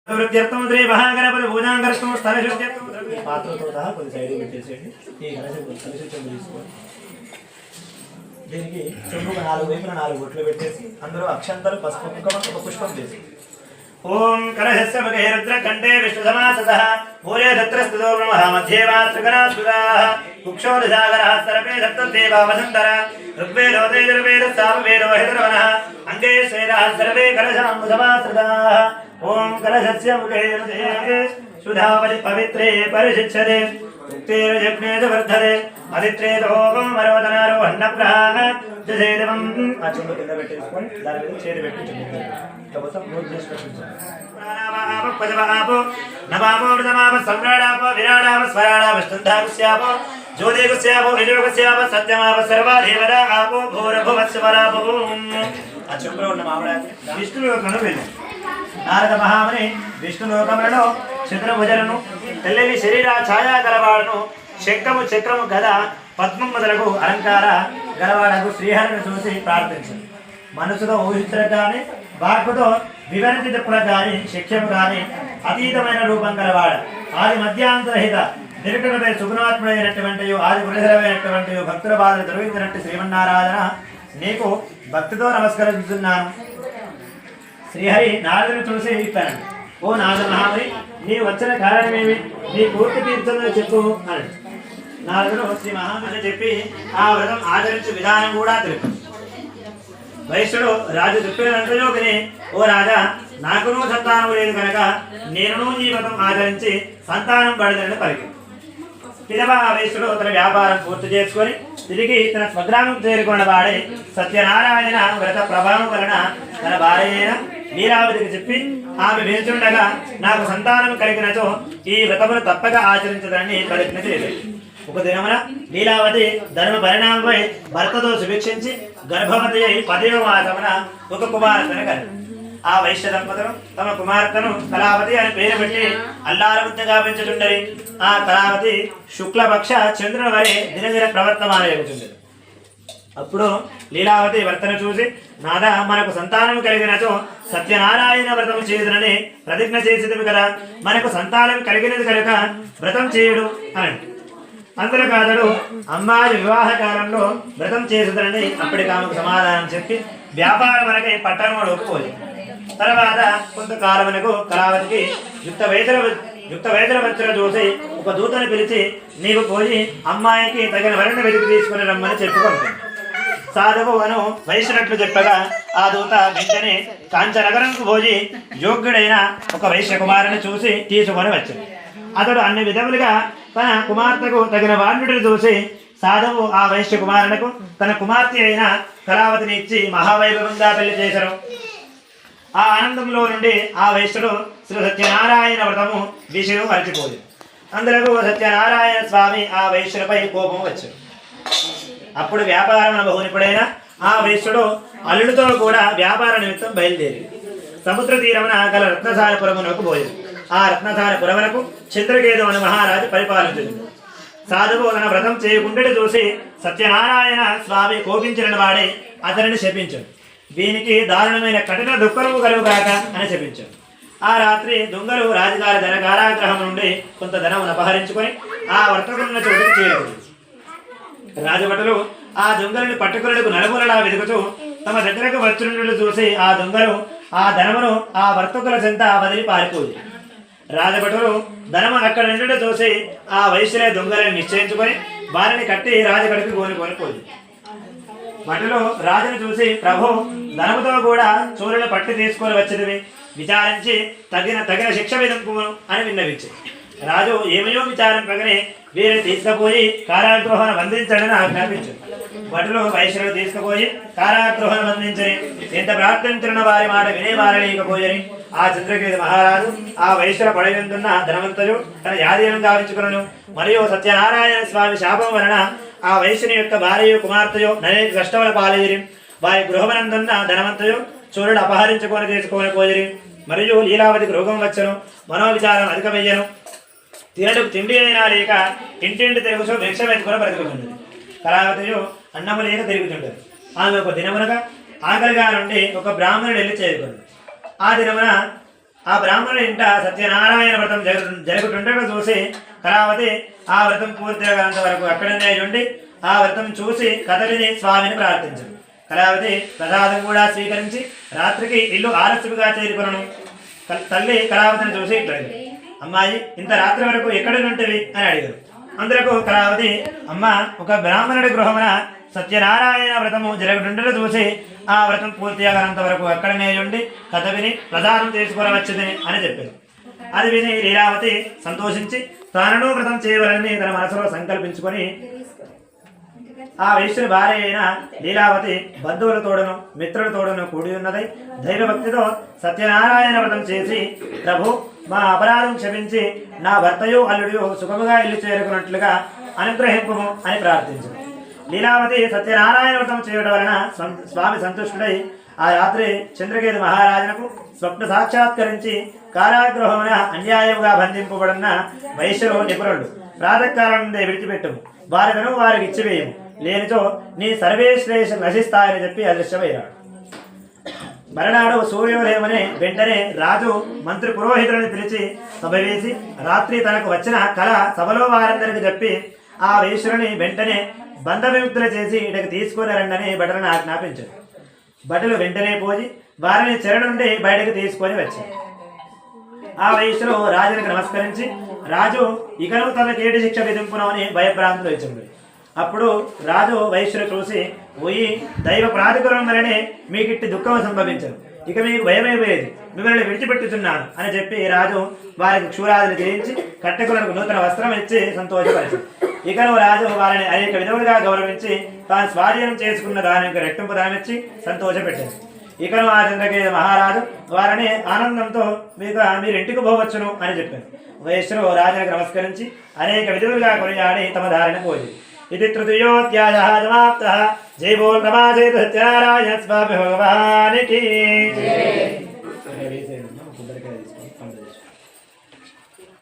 వృత్యర్థం శ్రీ మహాగణపతి పూజాం కర్తం స్థల శుద్ధ్యర్థం పాత్రతో సహా కొద్ది సైడ్ పెట్టేసేయండి. ఈ కలశం చెంబు తీసుకోండి. దీనికి చెంబుకు 4 వైపున 4 బొట్లు పెట్టేసి అందులో అక్షంతలు పసుపు కుంకుమ ఒక పుష్పం చేసి ఓం కలశస్య ముఖే రుద్రకంఠే విష్ణుసమాసతః మూలే దత్రస్తుతో బ్రహ్మ మధ్యే వా త్రికరాసురాః కుక్షోరసాగరః సర్వే దత్తదేవా వసంతర ఋగ్వేదో తేజుర్వేదో సామవేదో హేతుర్వనః అంగే స్వేదాః సర్వే కలశాంబుసమాశ్రితాః ఓం కలశస్య ముఖే రుద్రే సుధావతి పవిత్రే పరిశిక్షతే ఉక్తేర్యజ్ఞే వర్ధతే అదిత్రే ఓం మరోదనారోహణప్రహాణ జసేదవం ఆ చెంబు కింద పెట్టేసుకొని దాని మీద చేతి పెట్టి చెంబు మొత్తం క్లోజ్ చేసి పెట్టించాలి. ప్రాణావాప పదవాపో నవాపో వృతమాప సమ్రాడాప విరాడాప స్వరాడాప స్థుంధాకుస్యాపో జ్యోతికుస్యాపో విజయోగస్యాప సత్యమాప సర్వాదేవదా ఆపో భూరభువత్స్వరాపో. ఆ చెంబులో ఉన్న మామిడాకు విష్ణులోకమును వెళ్ళి నారద మహాముని విష్ణులోకములలో చతుర్భుజలను తెల్లని శరీర ఛాయా గలవాడను శంఖము చక్రము గద పద్మం మొదలకు అలంకార గలవాడకు శ్రీహరిని చూసి ప్రార్థించింది. మనసుతో ఊహించడం కానీ వాక్కుతో వివరించి చెప్పుల కానీ శిక్షము కానీ అతీతమైన రూపం గలవాడ ఆది మధ్యాంతరహిత నిరుటపై సుగుణాత్ముడైనటువంటి ఆది గురుధరమైనటువంటి భక్తుల బాధలు తొలగించినట్టు శ్రీమన్నారాయణ నీకు భక్తితో నమస్కరిస్తున్నాను. శ్రీహరి నారదుని చూసి ఇస్తాను. ఓ నారద మహాముని నీ వచ్చిన కారణమేమి, నీ పూర్తి తీర్థంలో చెప్పు అని నారదుడు శ్రీ మహాముని చెప్పి ఆ వ్రతం ఆచరించే విధానం కూడా తెలుపు. వైశ్యుడు రాజు చెప్పినంతలో విని ఓ రాజా నాకును సంతానం లేదు కనుక నేనును నీ వ్రతం ఆచరించి సంతానం పడదని పలికి పిదవ ఆ వైశ్యుడు తన వ్యాపారం పూర్తి చేసుకొని తిరిగి తన స్వగ్రామం చేరుకున్న వాడే సత్యనారాయణ వ్రత ప్రభావం వలన తన భార్య అయిన లీలావతికి చెప్పి ఆమె వేచుండగా నాకు సంతానం కలిగినచో ఈ వ్రతమును తప్పక ఆచరించదని ప్రతిజ్ఞ చేశాడు. ఒక దినమున లీలావతి ధర్మ పరిణామంపై భర్తతో సుభిక్షించి గర్భవతి అయి 10వ మాసమున ఒక కుమార్తెను కని ఆ వైశ్య దంపతులు తమ కుమార్తెను కళావతి అని పేరు పెట్టి అల్లారముద్దగా పెంచుతుండరి. ఆ కళావతి శుక్లపక్ష చంద్రుని వరే దినదిన ప్రవర్తమానయుచుండేది. అప్పుడు లీలావతి భర్తను చూసి నాదా మనకు సంతానం కలిగినచో సత్యనారాయణ వ్రతం చేయుదునని ప్రతిజ్ఞ చేసేది కదా, మనకు సంతానం కలిగినది కనుక వ్రతం చేయుడు అని. అందులో కాదడు అమ్మాయి వివాహ కాలంలో వ్రతం చేసేదని అప్పటికి ఆమెకు సమాధానం చెప్పి వ్యాపారం మనకై పట్టణంలోకి పోయి తర్వాత కొంతకాలమునకు కళావతికి యుక్త వేదన వచ్చును చూసి ఒక దూతను పిలిచి నీవు పోయి అమ్మాయికి తగిన వరణ వెతికి తీసుకుని రమ్మని చెప్పుకుంటుంది. సాధువు అను వైశ్యునట్లు చెప్పగా ఆ దూత వెంటనే కాంచనగరంకు పోయి యోగ్యుడైన ఒక వైశ్య కుమారుని చూసి తీసుకొని వచ్చింది. అతడు అన్ని విధములుగా తన కుమార్తెకు తగిన వాణ్యుడిని చూసి సాధువు ఆ వైశ్య కుమారునకు తన కుమార్తె అయిన కళావతిని ఇచ్చి మహావైభవంగా పెళ్లి చేశారు. ఆ ఆనందంలో నుండి ఆ వైశ్యుడు శ్రీ సత్యనారాయణ వ్రతము విషయం మరచిపోయింది. అందులకు సత్యనారాయణ స్వామి ఆ వైశ్యులపై కోపం వచ్చాడు. అప్పుడు వ్యాపారం బహునిపుడైన ఆ వైశ్యుడు అల్లుడితో కూడా వ్యాపార నిమిత్తం బయలుదేరి సముద్ర తీరమున గల రత్నసారపురమునకు పోయింది. ఆ రత్నసారపురమునకు చంద్రకేతు అను మహారాజు పరిపాలించింది. సాధువు తన వ్రతం చేయకుండాటి చూసి సత్యనారాయణ స్వామి కోపించిన వాడే అతనిని శపించాడు. దీనికి దారుణమైన కఠిన దుఃఖము కలుగుగాక అని శపించాడు. ఆ రాత్రి దొంగలు రాజుగారి కారాగృహం నుండి కొంత ధనమును అపహరించుకొని ఆ వర్తకున్న చోటుకు చేరుకుంది. రాజభటులు ఆ దొంగలను పట్టుకులకు నలుమూలలా వెతుకుతూ తమ దగ్గరకు వచ్చినట్లు చూసి ఆ దొంగలు ఆ ధనమును ఆ వర్తకుల చెంత వదిలి పారిపోయింది. రాజభటులు ధనము అక్కడ నుండి చూసి ఆ వైశ్యులే దొంగలను నిశ్చయించుకొని వారిని కట్టి రాజగడికి కోలుకొని పోయింది. భటులు రాజును చూసి ప్రభు ధనముతో కూడా చోరులు పట్టి తీసుకొని వచ్చినవి విచారించి తగిన శిక్ష విధింపు అని విన్నవించి రాజు ఏమయో విచారం ప్రగనే వీరిని తీసుకుపోయి కారాగృహం బంధించడని ఆజ్ఞాపించారు. భటులు వైశ్యులను తీసుకుపోయి కారాగృహం బంధించని ఎంత ప్రార్థించిన వారి మాట వినేవారలేకపోయని ఆ చంద్రకేతు మహారాజు ఆ వైశ్యుల పడగంతున్న ధనవంతులు తన యాదీనం గావించుకులను మరియు సత్యనారాయణ స్వామి శాపం వలన ఆ వైశ్యుని యొక్క భార్యయు కుమార్తెయు అనేక కష్టముల పాలయ్యి వారి గృహమనందున్న ధనవంతులు చోరుడు అపహరించుకొని తీసుకొని పోయిరి. మరియు లీలావతికి రోగం వచ్చను, మనోవిచారం అధికమయ్యను, తినడుకు తిండి అయినా లేక ఇంటింటి తిరుగుచూ భిక్ష వెతుకుని బ్రతుకుతుండేది. కళావతియు అన్నము లేక తిరుగుతుండేది. ఆమె ఒక దినమునగా ఆకలిగా నుండి ఒక బ్రాహ్మణుడు వెళ్ళి చేరుకుంది. ఆ దినమున ఆ బ్రాహ్మణుడి ఇంట సత్యనారాయణ వ్రతం జరుగుతుండగా చూసి కళావతి ఆ వ్రతం పూర్తిగానంత వరకు అక్కడనే ఉండి ఆ వ్రతం చూసి కథ విని స్వామిని ప్రార్థించింది. కళావతి ప్రసాదం కూడా స్వీకరించి రాత్రికి ఇల్లు ఆలస్యముగా చేరుకొనను. తల్లి కళావతిని చూసి ఇట్లా, అమ్మాయి ఇంత రాత్రి వరకు ఎక్కడి నుంటివి అని అడిగారు. అందరకు కళావతి, అమ్మ ఒక బ్రాహ్మణుడి గృహమున సత్యనారాయణ వ్రతము జరుగుతుండగా చూసి ఆ వ్రతం పూర్తిగానంత వరకు అక్కడనే ఉండి కథ విని ప్రసాదం తీసుకురవచ్చుదని అని చెప్పింది. అది విని లీలావతి సంతోషించి తాను వ్రతం చేయవలని తన మనసులో సంకల్పించుకొని ఆ వైశ్యుని భార్య అయిన లీలావతి బంధువులతోడను మిత్రులతోడను కూడి ఉన్నదై దైవభక్తితో సత్యనారాయణ వ్రతం చేసి, ప్రభు మా అపరాధం క్షమించి నా భర్తయు అల్లుడు సుఖముగా ఇల్లు చేరుకున్నట్లుగా అనుగ్రహింపము అని ప్రార్థించింది. లీలావతి సత్యనారాయణ వ్రతం చేయడం వలన స్వామి సంతుష్టుడై ఆ రాత్రి చంద్రకేతు మహారాజునకు స్వప్న సాక్షాత్కరించి కారాగృహమున అన్యాయముగా బంధింపబడిన వైశ్యులు నిపుణుడు ప్రాతకాలం నుండి విడిచిపెట్టము, వారిను వారికి ఇచ్చివేయము, లేనిచో నీ సర్వేశ్రేష నశిస్తాయని చెప్పి అదృశ్యమయ్యాడు. మరణాడు సూర్యోదయమని వెంటనే రాజు మంత్రి పురోహితులను పిలిచి సభ వేసి రాత్రి తనకు వచ్చిన కళ సభలో వారందరికి చెప్పి ఆ వైశ్యుని వెంటనే బంధ విముక్తులు చేసి ఇటకు తీసుకుని రండని భటులను ఆజ్ఞాపించారు. భటులు వెంటనే పోయి వారిని చెర నుండి బయటకు తీసుకొని వచ్చారు. ఆ వైశ్యులు రాజునికి నమస్కరించి, రాజు ఇకను తనకేటి శిక్ష విధింపును అని భయభ్రాంతులు ఇచ్చింది. అప్పుడు రాజు వైశ్యులు చూసి, పోయి దైవ ప్రాధికారం వలనే మీకిట్టి దుఃఖం సంభవించను, ఇక మీకు భయమైపోయేది, మిమ్మల్ని విడిచిపెట్టుతున్నాను అని చెప్పి రాజు వారికి క్షూరాదులు చేయించి కట్టెకులకు నూతన వస్త్రం ఇచ్చి సంతోషపరిచారు. ఇకను రాజు వారిని అనేక విధములుగా గౌరవించి తాను స్వాధీనం చేసుకున్న దానికి రెట్టింపు దానిచ్చి సంతోషపెట్టారు. ఇకను ఆ చంద్రకేతు మహారాజు వారిని ఆనందంతో మీరు ఇంటికి పోవచ్చును అని చెప్పారు. వైశ్యులు రాజునికి నమస్కరించి అనేక విధులుగా కొనియాడి తమ దారిని పోయి. ఇది తృతీయోధ్యాయః సమాప్తః. జై బోల్ రమాజయ సత్యనారాయణ స్వామి భగవానికి.